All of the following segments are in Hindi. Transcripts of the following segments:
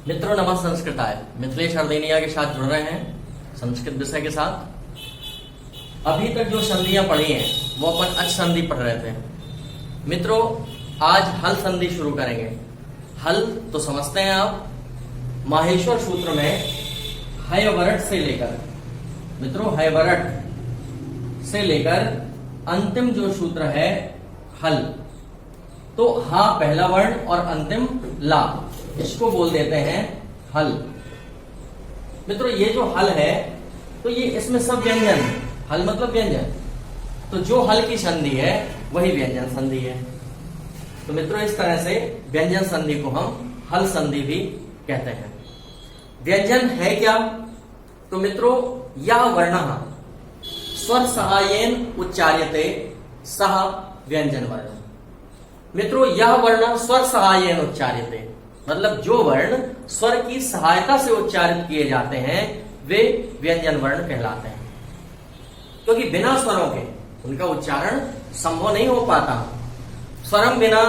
मित्रों नमः संस्कृताय। मिथिलेश हरदेनिया के साथ जुड़ रहे हैं संस्कृत विषय के साथ। अभी तक जो संधियां पढ़ी हैं वो अपन अच संधि पढ़ रहे थे। मित्रों आज हल संधि शुरू करेंगे। हल तो समझते हैं आप, माहेश्वर सूत्र में हयवरट से लेकर अंतिम जो सूत्र है हल, तो हा पहला वर्ण और अंतिम ला, इसको बोल देते हैं हल। मित्रों ये जो हल है तो ये इसमें सब व्यंजन, हल मतलब व्यंजन, तो जो हल की संधि है वही व्यंजन संधि है। तो मित्रों इस तरह से व्यंजन संधि को हम हल संधि भी कहते हैं। व्यंजन है क्या? तो मित्रों यह वर्ण स्वर सहायेन उच्चार्यते सह व्यंजन वर्ण। मित्रों यह वर्ण स्वर सहायेन उच्चार्यते, मतलब जो वर्ण स्वर की सहायता से उच्चारित किए जाते हैं वे व्यंजन वर्ण कहलाते हैं, क्योंकि बिना स्वरों के उनका उच्चारण संभव नहीं हो पाता। स्वरम बिना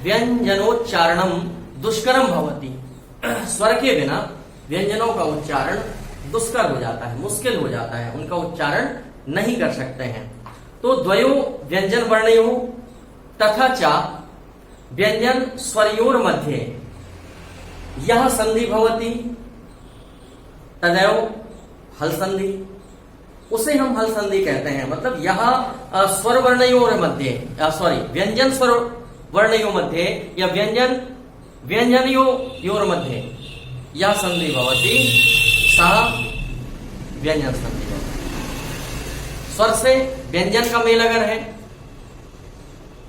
व्यंजनोच्चारणम दुष्करम भवति। स्वर के बिना व्यंजनों का उच्चारण दुष्कर हो जाता है, मुश्किल हो जाता है, उनका उच्चारण नहीं कर सकते हैं। तो द्वयो व्यंजन वर्णयो तथा च व्यंजन स्वरयोर मध्ये यह संधि भवति तदैव हल संधि, उसे हम हल संधि कहते हैं। मतलब यह स्वर वर्णयोर मध्ये व्यंजन स्वर वर्णयों मध्ये या व्यंजनयोर मध्ये यह संधि भवति सह व्यंजन संधि भवति। स्वर से व्यंजन का मेल अगर है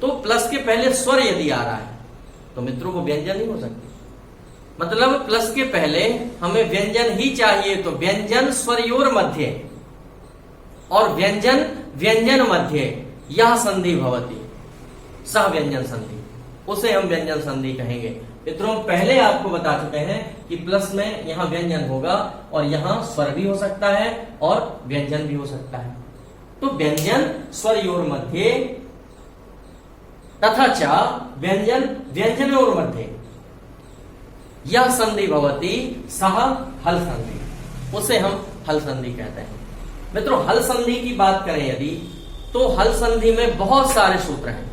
तो प्लस के पहले स्वर यदि आ रहा है तो मित्रों को व्यंजन नहीं हो सकती। मतलब प्लस के पहले हमें व्यंजन ही चाहिए, तो व्यंजन स्वरयोर मध्य और व्यंजन मध्य यह संधि भवति सह व्यंजन संधि, उसे हम व्यंजन संधि कहेंगे। मित्रों पहले आपको बता चुके हैं कि प्लस में यहां व्यंजन होगा और यहां स्वर भी हो सकता है और व्यंजन भी हो सकता है। तो व्यंजन स्वरयोर मध्य तथा च व्यंजनयोर मध्ये यह संधि भवति सह हल संधि, उसे हम हल संधि कहते हैं। मित्रों हल संधि की बात करें यदि, तो हल संधि में बहुत सारे सूत्र हैं।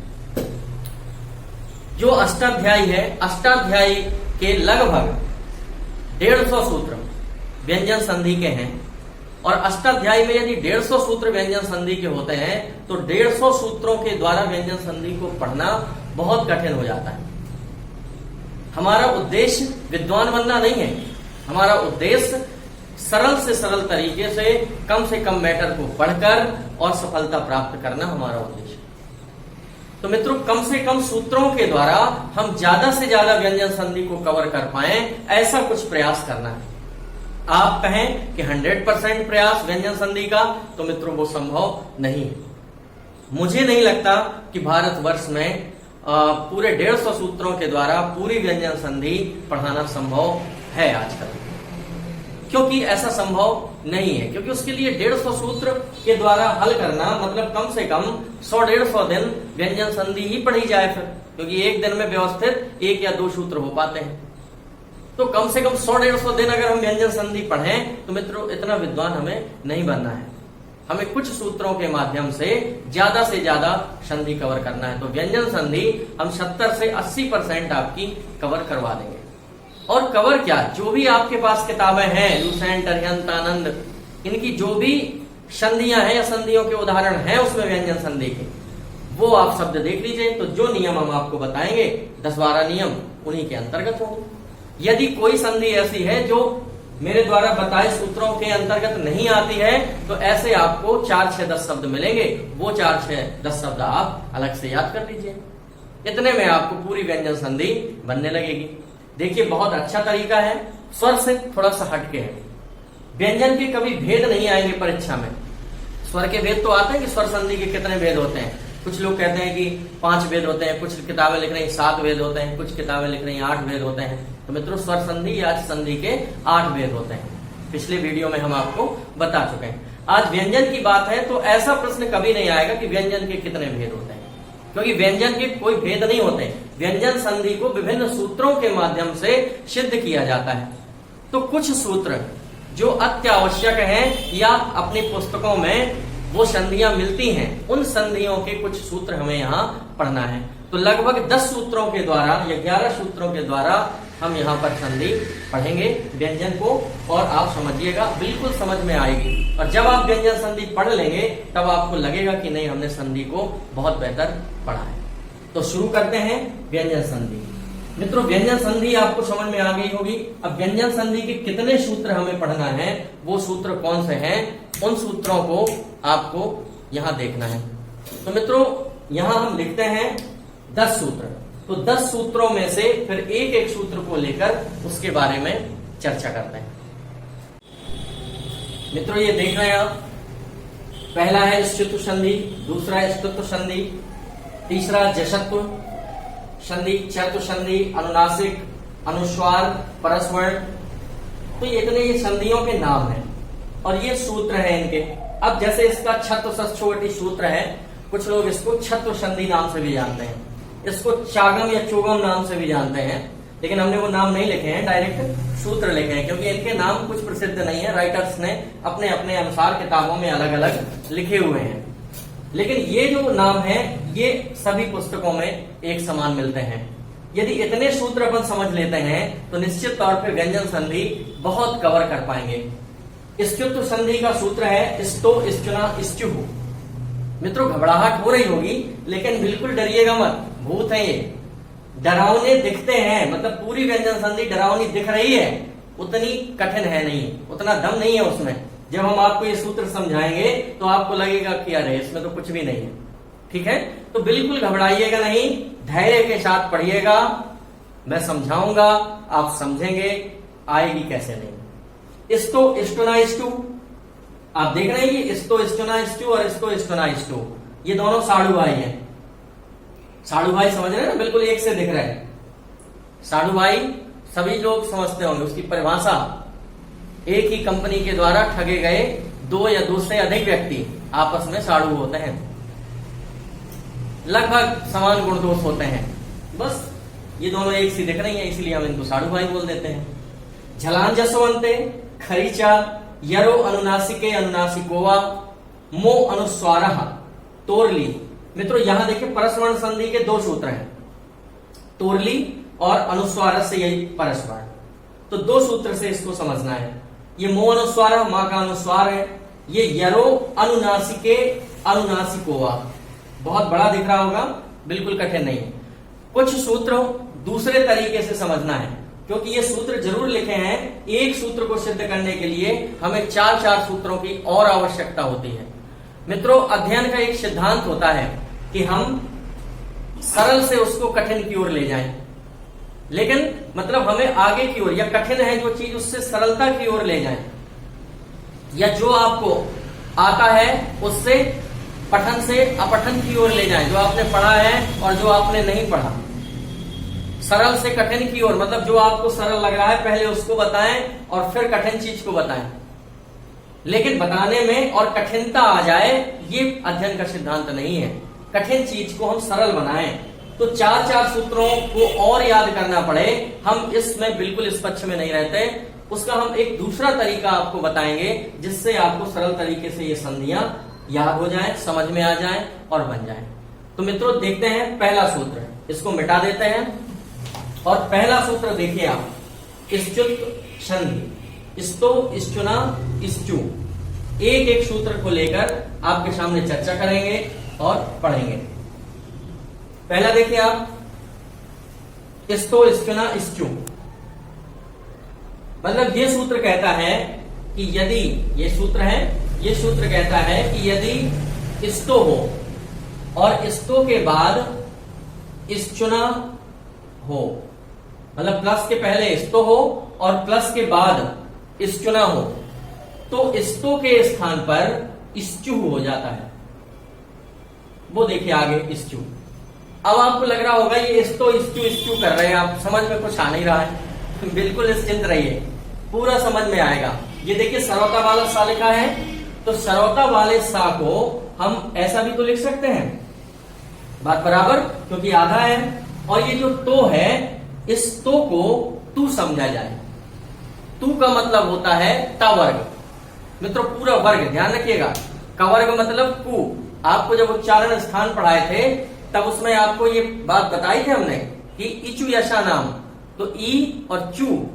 जो अष्टाध्यायी है, अष्टाध्यायी के लगभग 150 सूत्र व्यंजन संधि के हैं, और अष्टाध्यायी में यदि 150 सूत्र व्यंजन संधि के होते हैं तो 150 सूत्रों के द्वारा व्यंजन संधि को पढ़ना बहुत कठिन हो जाता है। हमारा उद्देश्य विद्वान बनना नहीं है, हमारा उद्देश्य सरल से सरल तरीके से कम मैटर को पढ़कर और सफलता प्राप्त करना हमारा उद्देश्य। तो मित्रों कम से कम सूत्रों के द्वारा हम ज्यादा से ज्यादा व्यंजन संधि को कवर कर पाए, ऐसा कुछ प्रयास करना है। आप कहें कि 100% प्रयास व्यंजन संधि का, तो मित्रों वो संभव नहीं है। मुझे नहीं लगता कि भारतवर्ष में पूरे 150 सूत्रों के द्वारा पूरी व्यंजन संधि पढ़ाना संभव है आजकल, क्योंकि ऐसा संभव नहीं है। क्योंकि उसके लिए 150 सूत्र के द्वारा हल करना मतलब कम से कम 100-150 दिन व्यंजन संधि ही पढ़ी जाए फिर, क्योंकि एक दिन में व्यवस्थित 1 या 2 सूत्र हो पाते हैं। तो कम से कम 100-150 दिन अगर हम व्यंजन संधि पढ़ें तो मित्रों इतना विद्वान हमें नहीं बनना है। हमें कुछ सूत्रों के माध्यम से ज्यादा संधि कवर करना है। तो व्यंजन संधि हम 70 से 80% आपकी कवर करवा देंगे। और कवर क्या, जो भी आपके पास किताबें हैं, लूसेंट, अरिहंत, आनंद, इनकी जो भी संधियां हैं या संधियों के उदाहरण हैं उसमें व्यंजन संधि के, वो आप शब्द देख लीजिए। तो जो नियम हम आपको बताएंगे 10-12 नियम उन्हीं के अंतर्गत होंगे। यदि कोई संधि ऐसी है जो मेरे द्वारा बताए सूत्रों के अंतर्गत नहीं आती है तो ऐसे आपको 4-6-10 शब्द मिलेंगे, वो 4-6-10 शब्द आप अलग से याद कर लीजिए। इतने में आपको पूरी व्यंजन संधि बनने लगेगी। देखिए बहुत अच्छा तरीका है, स्वर से थोड़ा सा हटके है। व्यंजन के कभी भेद नहीं आएंगे परीक्षा में। स्वर के भेद तो आते हैं कि स्वर संधि के कितने भेद होते हैं। कुछ लोग कहते हैं कि 5 भेद होते हैं, कुछ किताबें लिख रही हैं 7 भेद होते हैं, कुछ किताबें लिख रही हैं 8 भेद होते हैं। तो मित्रों स्वर संधि या संधि के 8 भेद होते हैं। पिछले वीडियो में हम आपको बता चुके हैं। आज व्यंजन की बात है तो ऐसा प्रश्न कभी नहीं आएगा कि व्यंजन के कितने भेद होते हैं, क्योंकि व्यंजन के कोई भेद नहीं होते। व्यंजन संधि को विभिन्न सूत्रों के माध्यम से सिद्ध किया जाता है। तो कुछ सूत्र जो अत्यावश्यक हैं या अपनी पुस्तकों में वो संधियां मिलती हैं, उन संधियों के कुछ सूत्र हमें यहाँ पढ़ना है। तो लगभग 10 सूत्रों के द्वारा या 11 सूत्रों के द्वारा हम यहाँ पर संधि पढ़ेंगे व्यंजन को, और आप समझिएगा बिल्कुल समझ में आएगी। और जब आप व्यंजन संधि पढ़ लेंगे तब आपको लगेगा कि नहीं, हमने संधि को बहुत बेहतर पढ़ा है। तो शुरू करते हैं व्यंजन संधि। मित्रों, व्यंजन संधि आपको समझ में आ गई होगी। अब व्यंजन संधि के कितने सूत्र हमें पढ़ना है, वो सूत्र कौन से हैं, उन सूत्रों को आपको यहाँ देखना है। तो मित्रों, यहाँ हम लिखते हैं 10 सूत्र। तो 10 सूत्रों में से फिर एक एक सूत्र को लेकर उसके बारे में चर्चा करते हैं। मित्रों, ये देख रहे हैं आप, पहला है स्तुत्व संधि, दूसरा है स्तुत्व संधि, तीसरा जशत्व संधि, चतुर्थ संधि, अनुनासिक, अनुस्वार, परस्वर। तो इतने ये संधियों के नाम हैं और ये सूत्र हैं इनके। अब जैसे इसका छत्व षष्ठवटी सूत्र है, कुछ लोग इसको छत्व संधि नाम से भी जानते हैं, इसको चागम या चोगम नाम से भी जानते हैं, लेकिन हमने वो नाम नहीं लिखे हैं, डायरेक्ट सूत्र लिखे हैं, क्योंकि इनके नाम कुछ प्रसिद्ध नहीं है। राइटर्स ने अपने अपने अनुसार किताबों में अलग अलग लिखे हुए हैं, लेकिन ये जो नाम है ये सभी पुस्तकों में एक समान मिलते हैं। यदि इतने सूत्र अपन समझ लेते हैं तो निश्चित तौर पे व्यंजन संधि बहुत कवर कर पाएंगे। स्तुत्व संधि का सूत्र है स्तो, स्तुना, स्तुः। मित्रों, घबराहट हो रही होगी, लेकिन बिल्कुल डरिएगा मत, भूत है ये, डरावने दिखते हैं, मतलब पूरी व्यंजन संधि डरावनी दिख रही है, उतनी कठिन है नहीं, उतना दम नहीं है उसमें। जब हम आपको ये सूत्र समझाएंगे तो आपको लगेगा कि अरे इसमें तो कुछ भी नहीं है। ठीक है, तो बिल्कुल घबराइएगा नहीं, धैर्य के साथ पढ़िएगा, मैं समझाऊंगा, आप समझेंगे, आएगी कैसे नहीं। स्तो, स्टुना, स्टु, आप देख रहे हैं कि स्तो, स्टुना, स्टु और स्तो, स्टुना, स्टु, ये दोनों साड़ू भाई हैं। साड़ू भाई समझ रहे हैं ना, बिल्कुल एक से दिख रहे हैं। साड़ू भाई सभी लोग समझते होंगे, उसकी परिभाषा एक ही कंपनी के द्वारा ठगे गए 2 या 2 से अधिक व्यक्ति आपस में साड़ू होते हैं, लगभग समान गुण दोष होते हैं, बस ये दोनों एक सी दिख रही हैं, इसलिए हम इनको साड़ू भाई बोल देते हैं। झलान जसवंते, खरीचा, यरो अनुनासिके, अनुनासिकोवा, मो अनुस्वारः, तोरली। मित्रों, यहां देखिए परस्वर्ण संधि के 2 सूत्र हैं, तोरली और अनुस्वार से यही परस्वर। तो 2 सूत्र से इसको समझना है। ये मो अनुस्वार, मां का अनुस्वार है, ये यरो अनुनासिके, अनुनासिकोवा। बहुत बड़ा दिख रहा होगा, बिल्कुल कठिन नहीं है। कुछ सूत्र दूसरे तरीके से समझना है, क्योंकि ये सूत्र जरूर लिखे हैं, एक सूत्र को सिद्ध करने के लिए हमें 4-4 सूत्रों की और आवश्यकता होती है। मित्रों, अध्ययन का एक सिद्धांत होता है कि हम सरल से उसको कठिन की ओर ले जाएं, लेकिन मतलब हमें आगे की ओर, या कठिन है जो चीज उससे सरलता की ओर ले जाएं, या जो आपको आता है उससे पठन से अपठन की ओर ले जाएं, जो आपने पढ़ा है और जो आपने नहीं पढ़ा। सरल से कठिन की ओर, मतलब जो आपको सरल लग रहा है पहले उसको बताएं और फिर कठिन चीज को बताएं, लेकिन बताने में और कठिनता आ जाए ये अध्ययन का सिद्धांत नहीं है। कठिन चीज को हम सरल बनाएं, तो 4-4 सूत्रों को और याद करना पड़े, हम इसमें बिल्कुल इस पक्ष में नहीं रहते। उसका हम एक दूसरा तरीका आपको बताएंगे, जिससे आपको सरल तरीके से ये संधियां याद हो जाएं, समझ में आ जाएं और बन जाएं। तो मित्रों, देखते हैं पहला सूत्र, इसको मिटा देते हैं। और पहला सूत्र देखिए आप, स्तुत्व संधि, स्तो, स्टुना, स्टु। एक एक सूत्र को लेकर आपके सामने चर्चा करेंगे और पढ़ेंगे। पहला देखिए आप, स्तो, स्टुना, स्टु। मतलब ये सूत्र कहता है कि यदि, ये सूत्र है, ये सूत्र कहता है कि यदि स्तो हो और स्तो के बाद स्टुना हो, मतलब प्लस के पहले स्तो हो और प्लस के बाद स्टुना हो, तो स्तो के स्थान पर स्चु हो जाता है। वो देखिए आगे स्चु। अब आपको लग रहा होगा ये स्तो, स्चु, स्चु कर रहे हैं आप, समझ में कुछ आ नहीं रहा है। बिल्कुल निश्चिंत रहिए, पूरा समझ में आएगा। ये देखिए सरौता वाला सा लिखा है, तो सरौता वाले सा को हम ऐसा भी तो लिख सकते हैं, बात बराबर, क्योंकि आधा है, और ये जो तो है, इस तो को तू समझा जाए। तू का मतलब होता है ता वर्ग। मित्रों पूरा वर्ग ध्यान रखिएगा, का वर्ग मतलब कु। आपको जब उच्चारण स्थान पढ़ाए थे तब उसमें आपको ये बात बताई थी हमने कि इचु यशा नाम, तो ई और चू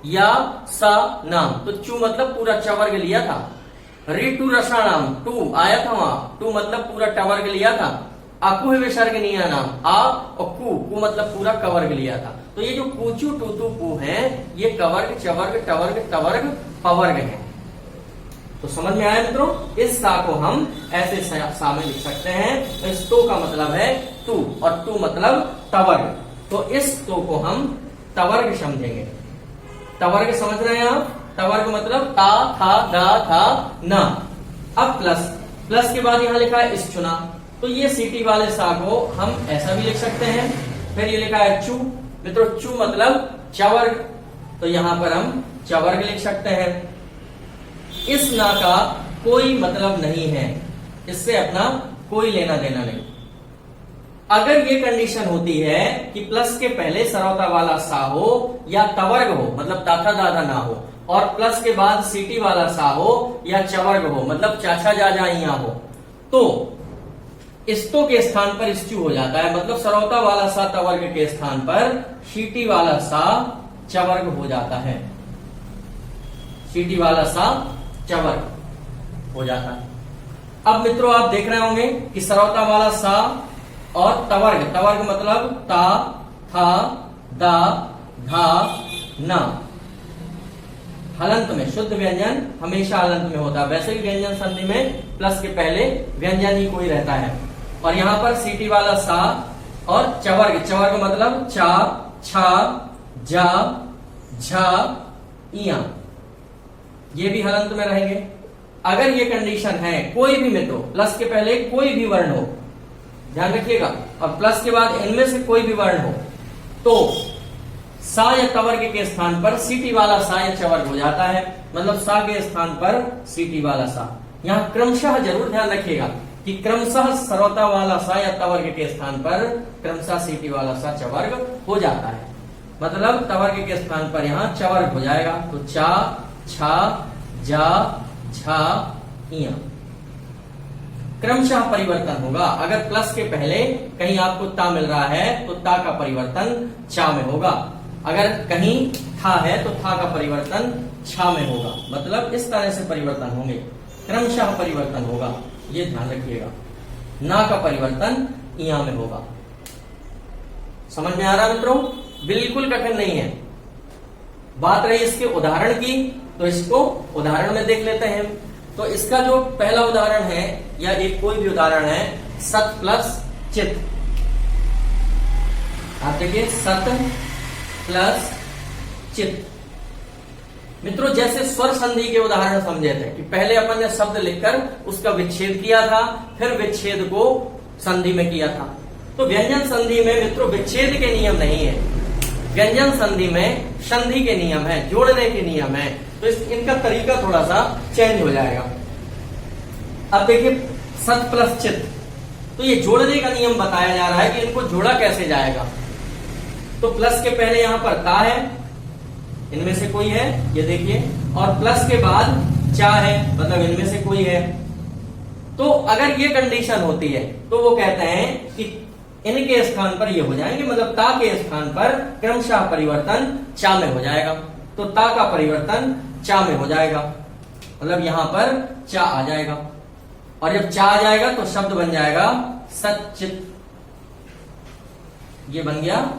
या सा नाम, तो चू मतलब पूरा च वर्ग लिया था। ऋतु रसा नाम, टू आया था वहां, टू मतलब पूरा ट वर्ग लिया था। अकु विसर्गनीय नाम, आ और कु मतलब पूरा कवर्ग लिया था। तो ये जो कुचु टूतु पु है, ये कवर्ग चवर्ग टवर्ग टवर्ग पवर्ग है। तो समझ में आया मित्रों? इस सा को हम ऐसे सा में लिख सकते हैं। इस तो का मतलब है तू और तू मतलब तवर्ग, तो इस तो को हम तवर्ग समझेंगे। तवर्ग समझ रहे हैं आप? तवर्ग मतलब ता था दा था ना। अब प्लस के बाद यहां लिखा है इस चुना, तो ये सीटी वाले सा को हम ऐसा भी लिख सकते हैं। फिर ये लिखा है चू, मित्रों चू मतलब चवर्ग, तो यहां पर हम चवर्ग लिख सकते हैं। इस ना का कोई मतलब नहीं है, इससे अपना कोई लेना देना नहीं। अगर ये कंडीशन होती है कि प्लस के पहले सरौता वाला सा हो या तवर्ग हो, मतलब ताथा दादा ना हो, और प्लस के बाद सीटी वाला सा हो या चवर्ग हो, मतलब चाचा जाजा इया हो, तो इस्तो के स्थान पर इस्चू हो जाता है। मतलब सरौता वाला सा तवर्ग के स्थान पर सीटी वाला सा चवर्ग हो जाता है। सीटी वाला सा चवर्ग हो जाता है। अब मित्रों आप देख रहे होंगे कि सरौता वाला सा और तवर्ग मतलब ता था दा धा ना, हलंत में शुद्ध व्यंजन हमेशा हलंत में होता है। वैसे भी व्यंजन संधि में प्लस के पहले व्यंजन ही कोई रहता है। और यहां पर सीटी वाला सा और चवर्ग मतलब चा छा जा झा इया, ये भी हलंत में रहेंगे। अगर ये कंडीशन है कोई भी मित्रों प्लस के पहले कोई भी वर्ण हो, ध्यान रखिएगा, और प्लस के बाद इनमें से कोई भी वर्ण हो, तो सा या तवर्ग के स्थान पर सीटी वाला सा या चवर्ग हो जाता है। मतलब सा के स्थान पर सीटी वाला सा। यहां क्रमशः जरूर ध्यान रखिएगा कि क्रमशः सरौता वाला सा या तवर्ग के स्थान पर क्रमशः सीटी वाला सा चवर्ग हो जाता है। मतलब तवर्ग के स्थान पर यहां चवर्ग हो जाएगा, तो चा छा जा झा इया क्रमशः परिवर्तन होगा। अगर प्लस के पहले कहीं आपको ता मिल रहा है तो ता का परिवर्तन चा में होगा, अगर कहीं था है तो था का परिवर्तन छा में होगा। मतलब इस तरह से परिवर्तन होंगे, क्रमशः परिवर्तन होगा, ये ध्यान रखिएगा। ना का परिवर्तन इया में होगा। समझ में आ रहा मित्रों? बिल्कुल कठिन नहीं है। बात रही इसके उदाहरण की, तो इसको उदाहरण में देख लेते हैं। तो इसका जो पहला उदाहरण है या एक कोई भी उदाहरण है, सत प्लस चित। आप देखिए सत प्लस चित। मित्रों जैसे स्वर संधि के उदाहरण समझे थे कि पहले अपन ने शब्द लिखकर उसका विच्छेद किया था, फिर विच्छेद को संधि में किया था। तो व्यंजन संधि में मित्रों विच्छेद के नियम नहीं है, व्यंजन संधि में संधि के नियम है, जोड़ने के नियम है। तो इनका तरीका थोड़ा सा चेंज हो जाएगा। अब देखिए सत प्लस चित, तो ये जोड़ने का नियम बताया जा रहा है कि इनको जोड़ा कैसे जाएगा। तो प्लस के पहले यहां पर ता है, इनमें से कोई है, ये देखिए, और प्लस के बाद चा है, मतलब इनमें से कोई है। तो अगर ये कंडीशन होती है तो वो कहते हैं कि इनके स्थान पर ये हो जाएंगे, मतलब ता के स्थान पर क्रमशः परिवर्तन चा में हो जाएगा। तो ता का परिवर्तन चा में हो जाएगा, मतलब यहां पर चा आ जाएगा। और जब चा आ जाएगा तो शब्द बन जाएगा सच्चित, ये बन गया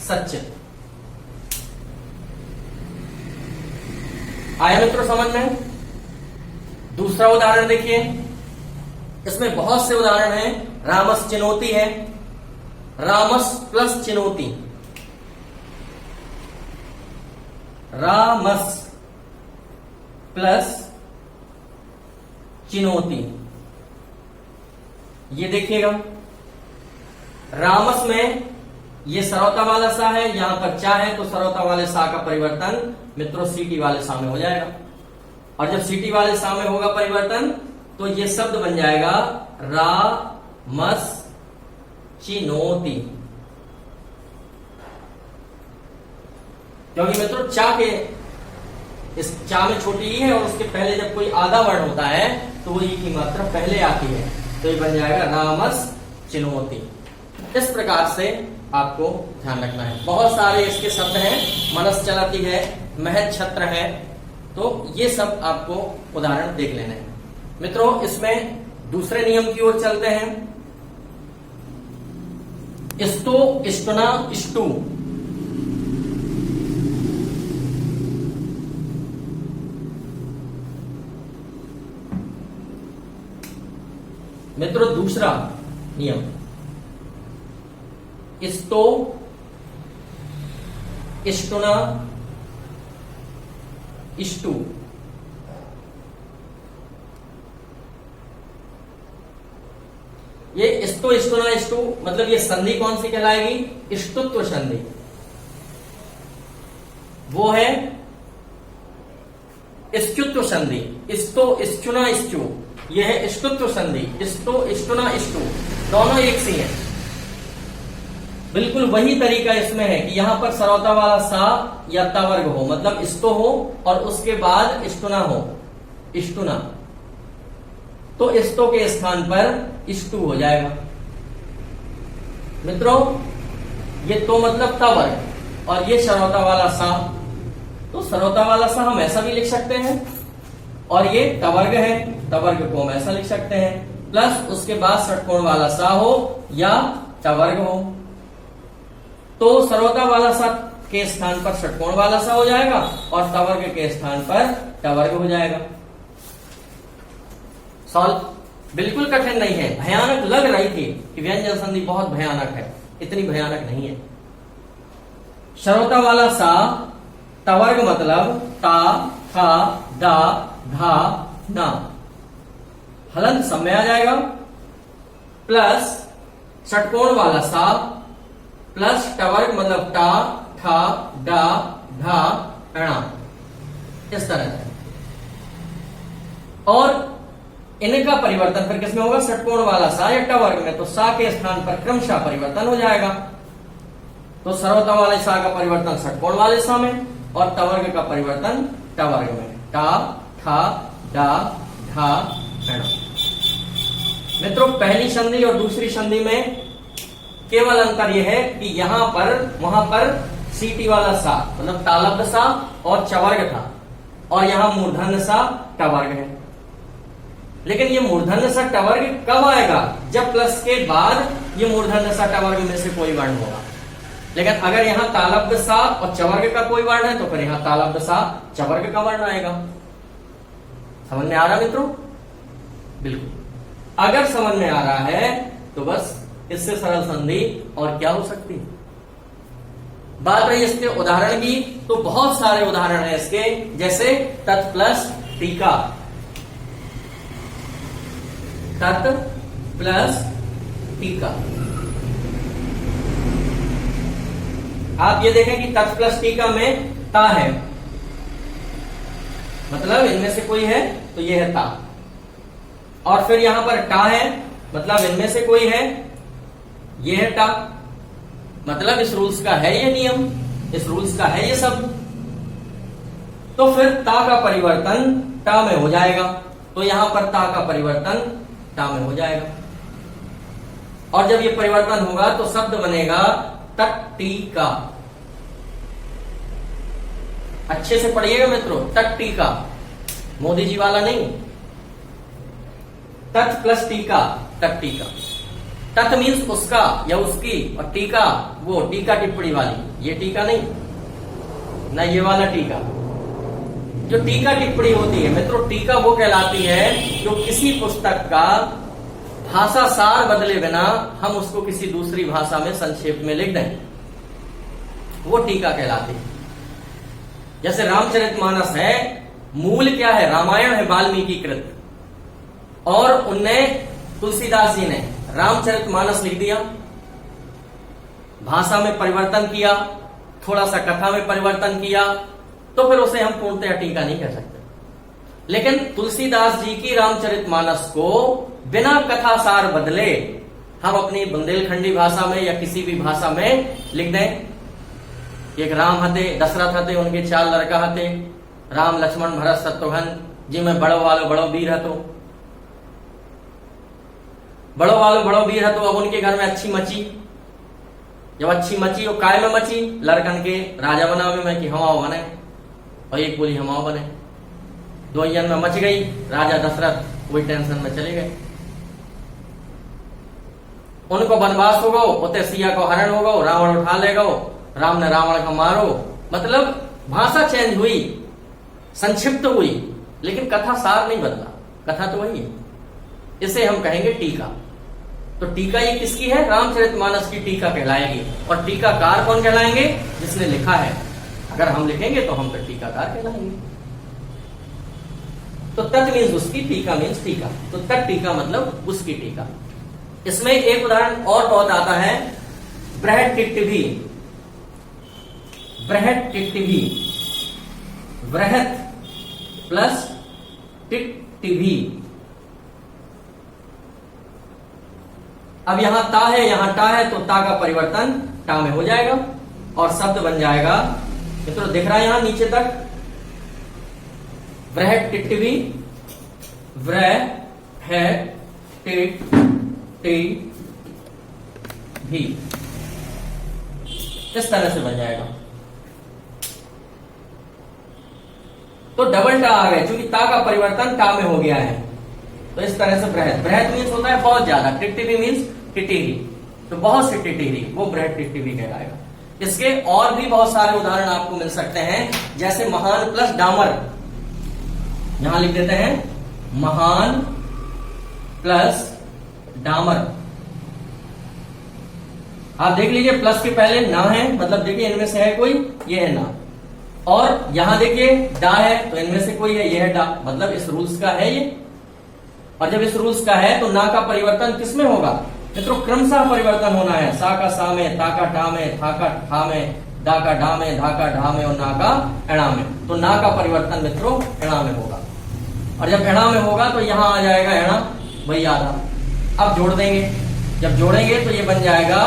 सच्चित। आया मित्रों समझ में? दूसरा उदाहरण देखिए, इसमें बहुत से उदाहरण हैं। रामस चिनोती है, रामस प्लस चिनोती, रामस प्लस चिनोती। ये देखिएगा, रामस में ये सरौता वाला सा है, यहां पर चा है, तो सरौता वाले सा का परिवर्तन मित्रों सीटी वाले सा में हो जाएगा। और जब सीटी वाले सा में होगा परिवर्तन, तो ये शब्द बन जाएगा रामस चिनोती। क्योंकि मित्रों चा के इस चा में छोटी ई है और उसके पहले जब कोई आधा वर्ण होता है तो वो ई की मात्रा पहले आती है, तो ये बन जाएगा रामस चिन्होती। इस प्रकार से आपको ध्यान रखना है। बहुत सारे इसके शब्द हैं, मनस चलती है, महत छत्र है, तो ये सब आपको उदाहरण देख लेने हैं। मित्रों इसमें दूसरे नियम की ओर चलते हैं। इस्तो, इष्टुना, इष्टु। मित्रों दूसरा नियम, इस्तो, इष्टुना, इष्टु। ये इस्तो, इष्टुना, इष्टु मतलब ये संधि कौन सी कहलाएगी? इष्टुत्व संधि। वो है इष्टुत्व संधि। इस्तो, इष्टुना, इष्टु यह है इष्टुत्व संधि। इस्तो, इष्टुना, इष्टु दोनों एक सी हैं। बिल्कुल वही तरीका इसमें है कि यहां पर सरौता वाला सा या ता वर्ग हो, मतलब इस्तो हो और उसके बाद इष्टुना हो, इष्टुना, तो इस्तो के स्थान पर इष्टु हो जाएगा। मित्रों ये तो मतलब ता वर्ग और ये सरौता वाला सा, तो सरौता वाला सा हम ऐसा भी लिख सकते हैं और ये ता वर्ग है, ता वर्ग को हम ऐसा लिख सकते हैं, प्लस उसके बाद षटकोण वाला सा हो या ता वर्ग हो, तो सरौता वाला सा के स्थान पर षटकोण वाला सा हो जाएगा और ता वर्ग के स्थान पर ता वर्ग हो जाएगा। सॉल्व बिल्कुल कठिन नहीं है। भयानक लग रही थी कि व्यंजन संधि बहुत भयानक है, इतनी भयानक नहीं है। सरौता वाला सा, ता वर्ग मतलब ता, था, दा, धा, ना, हलंत समय आ जाएगा, प्लस षटकोण वाला सा प्लस टा वर्ग मतलब टा, ठा, डा, ढा, णा, इस तरह से। और इनका परिवर्तन फिर किसमें होगा? षटकोण वाला सा या टा वर्ग में, तो सा के स्थान पर क्रमशः परिवर्तन हो जाएगा। तो सरौता वाले सा का परिवर्तन षटकोण वाले सा में और टा वर्ग का परिवर्तन टा वर्ग में। टा, ठा, डा, ढा, णा। मित्रों पहली संधि और दूसरी संधि में केवल अंतर यह है कि यहां पर वहां पर सीटी वाला सा मतलब तालब्ध सा और चवर्ग था और यहां मूर्धन्य सा टवर्ग है। लेकिन ये मूर्धन्य सा टवर्ग कब आएगा? जब प्लस के बाद ये मूर्धन्य सा टवर्ग में से कोई वर्ण होगा। लेकिन अगर यहां तालब्ध सा और चवर्ग का कोई वर्ण है तो फिर यहां तालब्ध सा चवर्ग का वर्ण आएगा। समझ में आ रहा मित्रों? बिल्कुल। अगर समझ में आ रहा है तो बस इससे सरल संधि और क्या हो सकती है। बात रही इसके उदाहरण की, तो बहुत सारे उदाहरण हैं इसके, जैसे तत् प्लस टीका, तत् प्लस टीका। आप ये देखें कि तत् प्लस टीका में ता है, मतलब इनमें से कोई है तो ये है ता, और फिर यहां पर टा है मतलब इनमें से कोई है, ये है टा, मतलब इस रूल्स का है ये नियम, इस रूल्स का है ये सब। तो फिर ता का परिवर्तन टा में हो जाएगा, तो यहां पर ता का परिवर्तन टा में हो जाएगा, और जब ये परिवर्तन होगा तो शब्द बनेगा तट्टीका। अच्छे से पढ़िएगा मित्रों, तट्टीका, मोदी जी वाला नहीं। तत् प्लस टीका, तट्टीका। तत् मीन्स उसका या उसकी, और टीका वो टीका टिप्पणी वाली, ये टीका नहीं ना, ये वाला टीका। जो टीका टिप्पणी होती है मित्रों, टीका वो कहलाती है जो किसी पुस्तक का भाषा सार बदले बिना हम उसको किसी दूसरी भाषा में संक्षेप में लिख दें, वो टीका कहलाती है। जैसे रामचरितमानस है, मूल क्या है? रामायण है वाल्मीकि कृत, और उनने तुलसीदास जी ने रामचरितमानस लिख दिया, भाषा में परिवर्तन किया, थोड़ा सा कथा में परिवर्तन किया, तो फिर उसे हम पूर्णतः टीका नहीं कह सकते। लेकिन तुलसीदास जी की रामचरितमानस को बिना कथा सार बदले हम अपनी बुंदेलखंडी भाषा में या किसी भी भाषा में लिख दें, एक राम हते, दशरथ हते, उनके 4 लड़का हते, राम लक्ष्मण भरत शत्रुघ्न, जिनमें बड़ो वालो बड़ो वीर हतो, बड़ो वालो बड़ो वीर हतो। अब उनके घर में अच्छी मची, जब अच्छी मची और काय में मची, लड़कन के राजा बनावे में कि हमाओ बने, और एक बोली हमाओ बने, 2 जन में मच गई। राजा दशरथ वही टेंशन में चले गए, उनको वनवास हो गो, उते सिया को हरण हो गो, रावण उठा ले गो, राम ने रावण को मारो। मतलब भाषा चेंज हुई, संक्षिप्त हुई, लेकिन कथा सार नहीं बदला, कथा तो वही है। इसे हम कहेंगे टीका। तो टीका ये किसकी है? रामचरितमानस की टीका कहलाएगी। और टीकाकार कौन कहलाएंगे? जिसने लिखा है। अगर हम लिखेंगे तो हम फिर टीकाकार कहलाएंगे। तो तत् मीन्स उसकी, टीका मीन्स टीका। तो तत् टीका मतलब उसकी टीका। इसमें एक उदाहरण और बहुत आता है, बृहत टिट्टिभी। बृहत टिट्टिभी, बृहत प्लस टिट्टिभी। अब यहां ता है, यहां टा है, तो ता का परिवर्तन टा में हो जाएगा और शब्द बन जाएगा। मित्रों दिख रहा है यहां नीचे तक, बृहत टिट्टिभी, बृहत टिट्टिभी, इस तरह से बन जाएगा। तो डबल टा आ गए, क्योंकि ता का परिवर्तन टा में हो गया है। तो इस तरह से बृहत, बृहत मीन्स होता है बहुत ज्यादा, टिट्टिभी मीन्स टिटिरी, तो बहुत सी टिटिरी, वो बृहत टिट्टिभी कहलाएगा। इसके और भी बहुत सारे उदाहरण आपको मिल सकते हैं, जैसे महान प्लस डामर। यहां लिख देते हैं महान प्लस डामर। आप देख लीजिए, प्लस के पहले ना है, मतलब देखिए इनमें से है कोई, ये है ना। और यहां देखिए डा है, तो इनमें से कोई है, ये है डा, मतलब इस रूल्स का है ये। और जब इस रूल्स का है तो ना का परिवर्तन किसमें होगा? मित्रों क्रमशः परिवर्तन होना है। सा का सा में, ता का टा में, था का ठा में, दा का डा में, धा का ढा में और ना का एड़ा में। तो ना का परिवर्तन मित्रों एड़ा में होगा। और जब एड़ा में होगा तो यहां आ जाएगा एड़ा, वही आधा। अब जोड़ देंगे, जब जोड़ेंगे तो ये बन जाएगा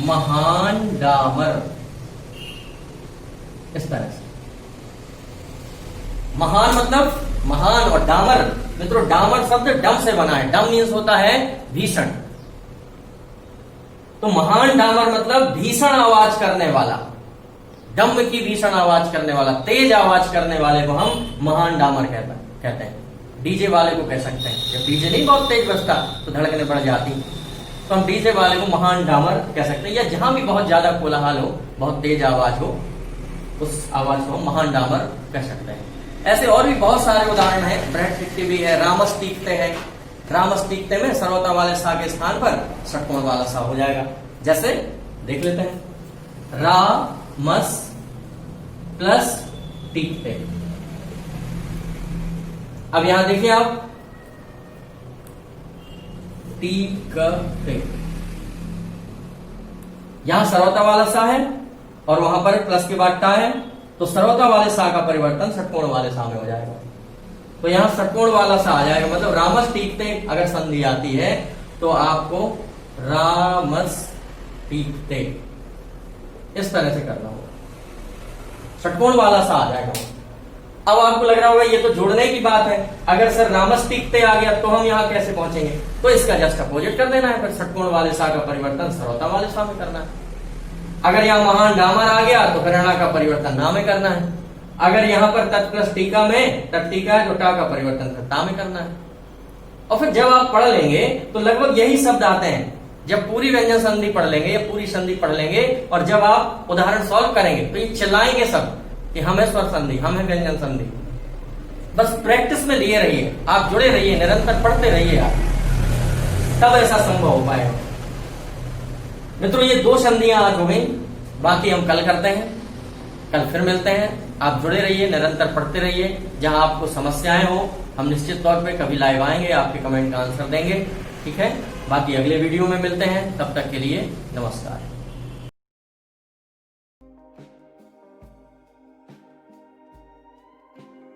महान डामर, इस तरह से। महान मतलब महान, और डामर, मित्रों डामर शब्द डम से बना है। डम मीन्स होता है भीषण। तो महान डामर मतलब भीषण आवाज करने वाला, डम की भीषण आवाज करने वाला, तेज आवाज करने वाले को हम महान डामर कहते हैं। डीजे वाले को कह सकते हैं, जब डीजे नहीं बहुत तेज बजता तो धड़कने बढ़ जाती, तो हम डीजे वाले को महान डामर कह सकते हैं। या जहां भी बहुत ज्यादा कोलाहल हो, बहुत तेज आवाज हो, उस आवाज को हम महान डामर कह सकते हैं। ऐसे और भी बहुत सारे उदाहरण हैं। बृहत टिट्टिभी है, रामस टीकते हैं। रामस टीकते में सरवता वाले सा के स्थान पर षटकोण वाला सा हो जाएगा। जैसे देख लेते हैं, रामस प्लस टीकते। अब यहां देखिए आप, टीकते, यहां सरवता वाला सा है और वहां पर प्लस के बाद टा है, तो सरवता वाले सा का परिवर्तन षटकोण वाले सा में हो जाएगा। तो यहां षटकोण वाला सा आ जाएगा, मतलब रामस टीकते अगर संधि आती है तो आपको रामस टीकते इस तरह से करना होगा, षटकोण वाला सा आ जाएगा। अब आपको लग रहा होगा ये तो जोड़ने की बात है, अगर सर रामस टीकते आ गया तो हम यहां कैसे पहुंचेंगे? तो इसका जस्ट अपोजिट कर देना है, फिर षटकोण वाले सा का परिवर्तन सरवता वाले सा में करना है। अगर यहां महान डामर आ गया तो फिर णा का परिवर्तन ना में करना है। अगर यहां पर तत् प्लस टीका में, तत् टीका है तो टा का परिवर्तन फिर ता में करना है। और फिर जब आप पढ़ लेंगे तो लगभग यही शब्द आते हैं। जब पूरी व्यंजन संधि पढ़ लेंगे या पूरी संधि पढ़ लेंगे और जब आप उदाहरण सॉल्व करेंगे तो ये चिल्लाएंगे सब कि हम है स्वर संधि, हम है व्यंजन संधि। बस प्रैक्टिस में लिए रहिए, आप जुड़े रहिए, निरंतर पढ़ते रहिए आप, तब ऐसा संभव हो पाएगा। मित्रों ये 2 संधियां आज हो गई, बाकी हम कल करते हैं। कल फिर मिलते हैं। आप जुड़े रहिए, निरंतर पढ़ते रहिए। जहां आपको समस्याएं हो हम निश्चित तौर पे कभी लाइव आएंगे, आपके कमेंट का आंसर देंगे, ठीक है। बाकी अगले वीडियो में मिलते हैं, तब तक के लिए नमस्कार।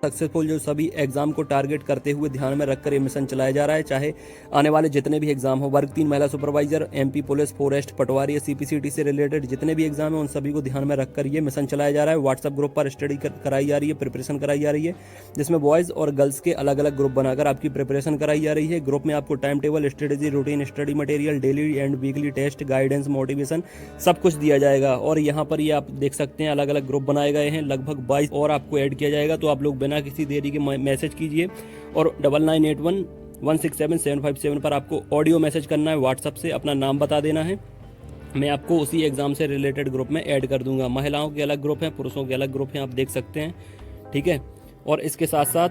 सक्सेसफुल जो सभी एग्जाम को टारगेट करते हुए ध्यान में रखकर ये मिशन चलाया जा रहा है। चाहे आने वाले जितने भी एग्जाम हो, वर्ग 3 महिला सुपरवाइजर, एमपी पुलिस, फॉरेस्ट, पटवारी, सीपीसीटी से रिलेटेड जितने भी एग्जाम है उन सभी को ध्यान में रखकर ये मिशन चलाया जा रहा है। व्हाट्सएप ग्रुप पर स्टडी कराई जा रही है, प्रिपरेशन कराई जा रही है, जिसमें बॉयज़ और गर्ल्स के अलग अलग ग्रुप बनाकर आपकी प्रिपरेशन कराई जा रही है। ग्रुप में आपको time table, strategy, routine, study material, daily and weekly test, guidance, motivation सब कुछ दिया जाएगा। और यहाँ पर ये आप देख सकते हैं अलग अलग ग्रुप बनाए गए हैं, लगभग 22 और आपको ऐड किया जाएगा। तो आप लोग बिना किसी देरी के मैसेज कीजिए और 9981167757 पर आपको ऑडियो मैसेज करना है। व्हाट्सएप से अपना नाम बता देना है, मैं आपको उसी एग्ज़ाम से रिलेटेड ग्रुप में ऐड कर दूंगा। महिलाओं के अलग ग्रुप हैं, पुरुषों के अलग ग्रुप हैं, आप देख सकते हैं, ठीक है। और इसके साथ साथ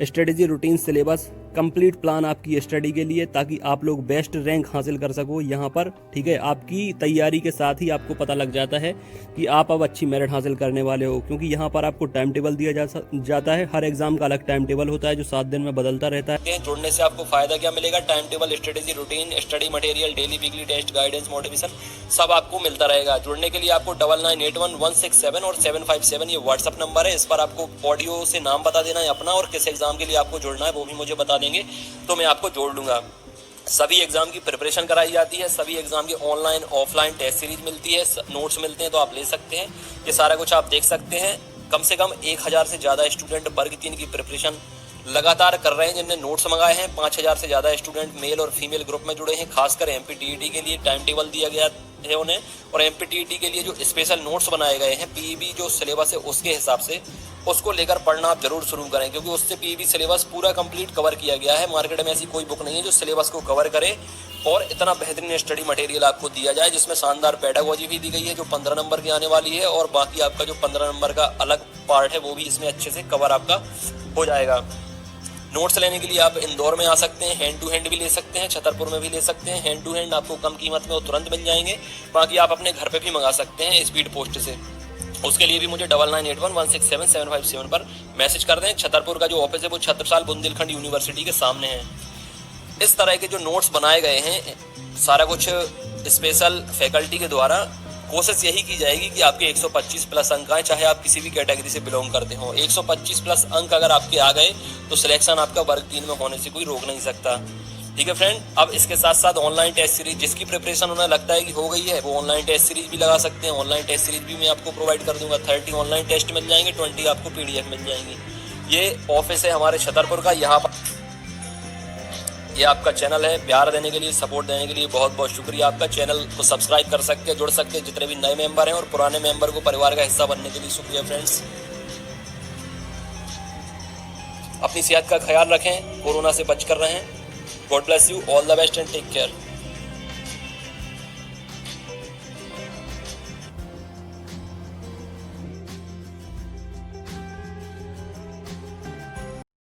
strategy, routine, syllabus, complete plan आपकी स्टडी के लिए, ताकि आप लोग बेस्ट रैंक हासिल कर सको यहाँ पर, ठीक है। आपकी तैयारी के साथ ही आपको पता लग जाता है कि आप अब अच्छी मेरिट हासिल करने वाले हो, क्योंकि यहाँ पर आपको टाइम टेबल दिया जाता है। हर एग्जाम का अलग टाइम टेबल होता है जो 7 दिन में बदलता रहता है। जुड़ने से आपको फायदा क्या मिलेगा? Time table, strategy, routine, study material, daily weekly test, guidance, motivation सब आपको मिलता रहेगा। जुड़ने के लिए आपको 99811677 और 757 ये व्हाट्सअप नंबर है, इस पर आपको ऑडियो से नाम बता देना है अपना, और किस एग्जाम के लिए आपको जुड़ना है वो भी मुझे बता देंगे तो मैं आपको जोड़ लूंगा। सभी एग्जाम की प्रिपरेशन कराई जाती है, सभी एग्जाम की ऑनलाइन ऑफलाइन टेस्ट सीरीज मिलती है, नोट्स मिलते हैं तो आप ले सकते हैं। ये सारा कुछ आप देख सकते हैं। कम से कम 1000 से ज़्यादा स्टूडेंट वर्ग 3 की प्रिपरेशन लगातार कर रहे हैं, जिनने नोट्स मंगाए हैं। 5000 से ज़्यादा स्टूडेंट मेल और फीमेल ग्रुप में जुड़े हैं। खासकर एमपीटीईटी के लिए टाइम टेबल दिया गया है उन्हें, और एमपीटीईटी के लिए जो स्पेशल नोट्स बनाए गए हैं, पीईबी जो सिलेबस है उसके हिसाब से उसको लेकर पढ़ना आप जरूर शुरू करें, क्योंकि उससे पीईबी सिलेबस पूरा कंप्लीट कवर किया गया है। मार्केट में ऐसी कोई बुक नहीं है जो सिलेबस को कवर करे और इतना बेहतरीन स्टडी मटेरियल आपको दिया जाए, जिसमें शानदार पेडागोजी भी दी गई है जो 15 नंबर की आने वाली है, और बाकी आपका जो 15 नंबर का अलग पार्ट है वो भी इसमें अच्छे से कवर आपका हो जाएगा। नोट्स लेने के लिए आप इंदौर में आ सकते हैं, हैंड टू हैंड भी ले सकते हैं, छतरपुर में भी ले सकते हैं। हैंड टू हैंड आपको कम कीमत में वो तुरंत मिल जाएंगे, बाकी आप अपने घर पे भी मंगा सकते हैं स्पीड पोस्ट से। उसके लिए भी मुझे 9981167757 पर मैसेज कर दें। छतरपुर का जो ऑफिस है वो छत्रसाल बुंदेलखंड यूनिवर्सिटी के सामने है। इस तरह के जो नोट्स बनाए गए हैं सारा कुछ स्पेशल फैकल्टी के द्वारा, कोशिश यही की जाएगी कि आपके 125 प्लस अंक आए, चाहे आप किसी भी कैटेगरी से बिलोंग करते हो। 125 प्लस अंक अगर आपके आ गए तो सिलेक्शन आपका वर्ग 3 में होने से कोई रोक नहीं सकता, ठीक है फ्रेंड। अब इसके साथ साथ ऑनलाइन टेस्ट सीरीज, जिसकी प्रिपरेशन उन्हें लगता है कि हो गई है, वो ऑनलाइन टेस्ट सीरीज भी लगा सकते हैं। ऑनलाइन टेस्ट सीरीज भी मैं आपको प्रोवाइड कर दूंगा। 30 ऑनलाइन टेस्ट मिल जाएंगे, 20 आपको पीडीएफ मिल जाएंगी। ये ऑफिस है हमारे छतरपुर का। यहाँ पर ये आपका चैनल है। प्यार देने के लिए, सपोर्ट देने के लिए बहुत बहुत शुक्रिया आपका। चैनल को सब्सक्राइब कर सकते हैं, जुड़ सकते हैं जितने भी नए मेंबर हैं, और पुराने मेंबर को परिवार का हिस्सा बनने के लिए शुक्रिया फ्रेंड्स। अपनी सेहत का ख्याल रखें, कोरोना से बच कर रहें। God bless you, all the best and take care.